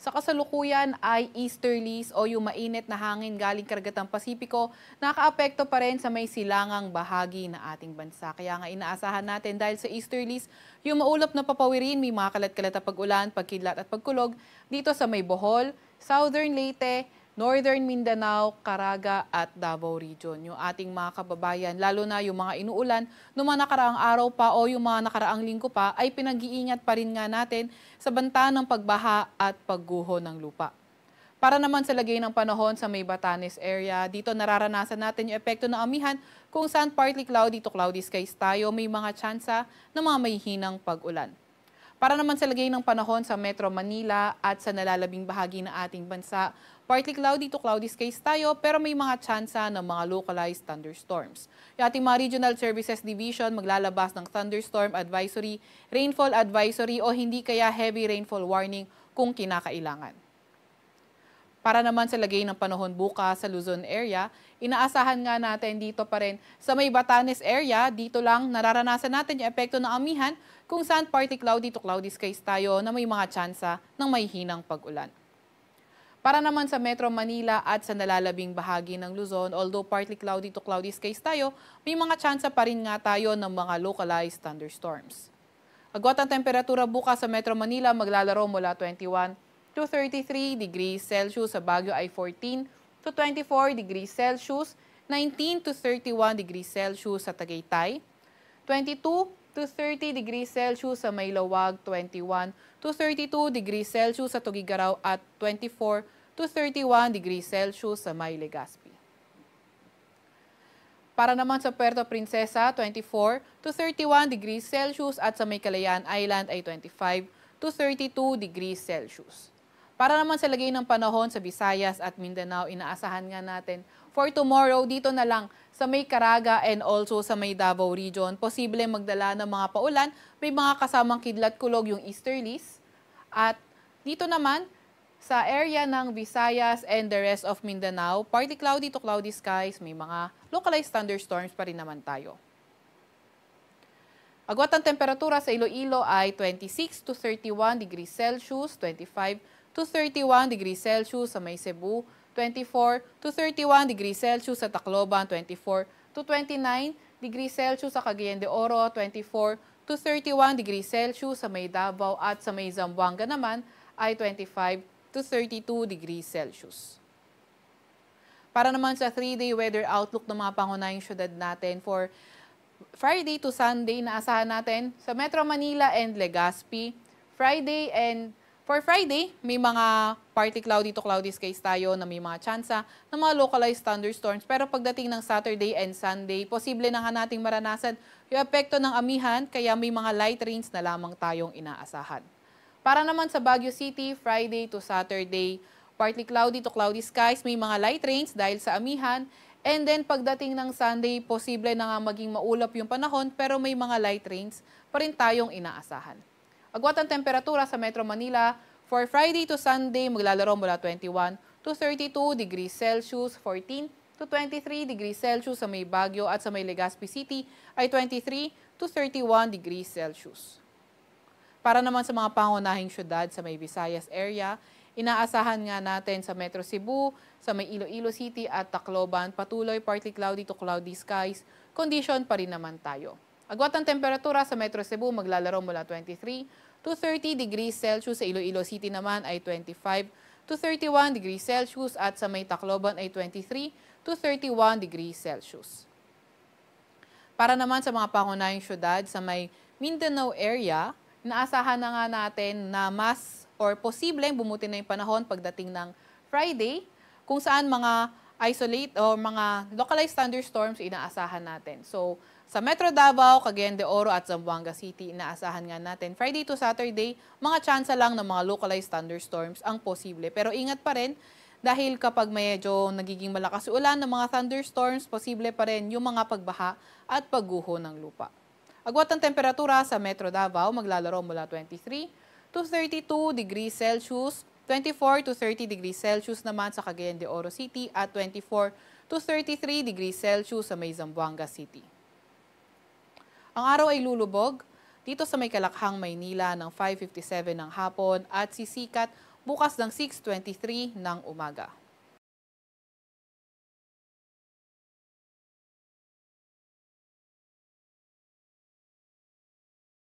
Sa kasalukuyan ay easterlies o yung mainit na hangin galing karagatang Pasipiko nakaapekto pa rin sa may silangang bahagi na ating bansa. Kaya nga inaasahan natin dahil sa easterlies, yung maulap na papawirin, may mga kalat-kalat na pag-ulan, pagkidlat at pagkulog dito sa may Bohol, Southern Leyte, Northern Mindanao, Caraga at Davao Region. Yung ating mga kababayan, lalo na yung mga inuulan, noong mga nakaraang araw pa o yung mga nakaraang linggo pa, ay pinag-iingat pa rin nga natin sa banta ng pagbaha at pagguho ng lupa. Para naman sa lagay ng panahon sa may Batanes area, dito nararanasan natin yung epekto ng amihan kung saan partly cloudy to cloudy skies tayo, may mga tsansa ng mga mahihinang pag-ulan. Para naman sa lagay ng panahon sa Metro Manila at sa nalalabing bahagi ng ating bansa, partly cloudy to cloudy skies tayo pero may mga tsansa ng mga localized thunderstorms. Yung ating mga Regional Services Division maglalabas ng thunderstorm advisory, rainfall advisory o hindi kaya heavy rainfall warning kung kinakailangan. Para naman sa lagay ng panahon bukas sa Luzon area, inaasahan nga natin dito pa rin sa may Batanes area, dito lang nararanasan natin yung epekto ng amihan kung saan partly cloudy to cloudy skies tayo na may mga tsansa ng mahihinang pag-ulan. Para naman sa Metro Manila at sa nalalabing bahagi ng Luzon, although partly cloudy to cloudy skies tayo, may mga tsansa pa rin nga tayo ng mga localized thunderstorms. Agwat ang temperatura bukas sa Metro Manila maglalaro mula 21 to 33 degrees Celsius, sa Baguio ay 14 to 24 degrees Celsius, 19 to 31 degrees Celsius sa Tagaytay, 22 to 30 degrees Celsius sa Maylawag, 21 to 32 degrees Celsius sa Tugigaraw at 24 to 31 degrees Celsius sa May Legazpi. Para naman sa Puerto Princesa, 24 to 31 degrees Celsius at sa May Kalayaan Island ay 25 to 32 degrees Celsius. Para naman sa lagay ng panahon sa Visayas at Mindanao, inaasahan nga natin for tomorrow dito na lang sa may Caraga and also sa may Davao Region, posible magdala ng mga paulan, may mga kasamang kidlat kulog yung easterlies. At dito naman sa area ng Visayas and the rest of Mindanao, partly cloudy to cloudy skies, may mga localized thunderstorms pa rin naman tayo. Agwat ang temperatura sa Iloilo ay 26 to 31 degrees Celsius, 25 to 31 degrees Celsius sa may Cebu, 24 to 31 degrees Celsius sa Tacloban, 24 to 29 degrees Celsius sa Cagayan de Oro, 24 to 31 degrees Celsius sa may Davao at sa may Zamboanga naman ay 25 to 32 degrees Celsius. Para naman sa 3-day weather outlook ng mga pangunahing syudad natin for Friday to Sunday, naasahan natin sa Metro Manila and Legazpi, For Friday, may mga partly cloudy to cloudy skies tayo na may mga tsansa ng mga localized thunderstorms. Pero pagdating ng Saturday and Sunday, posible na nga nating maranasan yung epekto ng amihan, kaya may mga light rains na lamang tayong inaasahan. Para naman sa Baguio City, Friday to Saturday, partly cloudy to cloudy skies, may mga light rains dahil sa amihan. And then pagdating ng Sunday, posible na nga maging maulap yung panahon, pero may mga light rains pa rin tayong inaasahan. Agwat ang temperatura sa Metro Manila for Friday to Sunday maglalaro mula 21 to 32 degrees Celsius, 14 to 23 degrees Celsius sa may Baguio at sa may Legazpi City ay 23 to 31 degrees Celsius. Para naman sa mga pangunahing syudad sa may Visayas area, inaasahan nga natin sa Metro Cebu, sa may Iloilo City at Tacloban, patuloy partly cloudy to cloudy skies, condition pa rin naman tayo. Agwat ang temperatura sa Metro Cebu maglalaro mula 23 to 30 degrees Celsius, sa Iloilo City naman ay 25 to 31 degrees Celsius at sa may Tacloban ay 23 to 31 degrees Celsius. Para naman sa mga pangunahing syudad sa may Mindanao area, inaasahan na nga natin na mas or posibleng bumuti na yung panahon pagdating ng Friday, kung saan mga isolate o mga localized thunderstorms inaasahan natin. So, sa Metro Davao, Cagayan de Oro at Zamboanga City, inaasahan nga natin Friday to Saturday, mga tsansa lang ng mga localized thunderstorms ang posible. Pero ingat pa rin dahil kapag medyo nagiging malakas ulan ng mga thunderstorms, posible pa rin yung mga pagbaha at pagguho ng lupa. Agwat ang temperatura sa Metro Davao, maglalaro mula 23 to 32 degrees Celsius, 24 to 30 degrees Celsius naman sa Cagayan de Oro City at 24 to 33 degrees Celsius sa may Zamboanga City. Ang araw ay lulubog dito sa may Kalakhang, Maynila ng 5:57 ng hapon at sisikat bukas ng 6:23 ng umaga.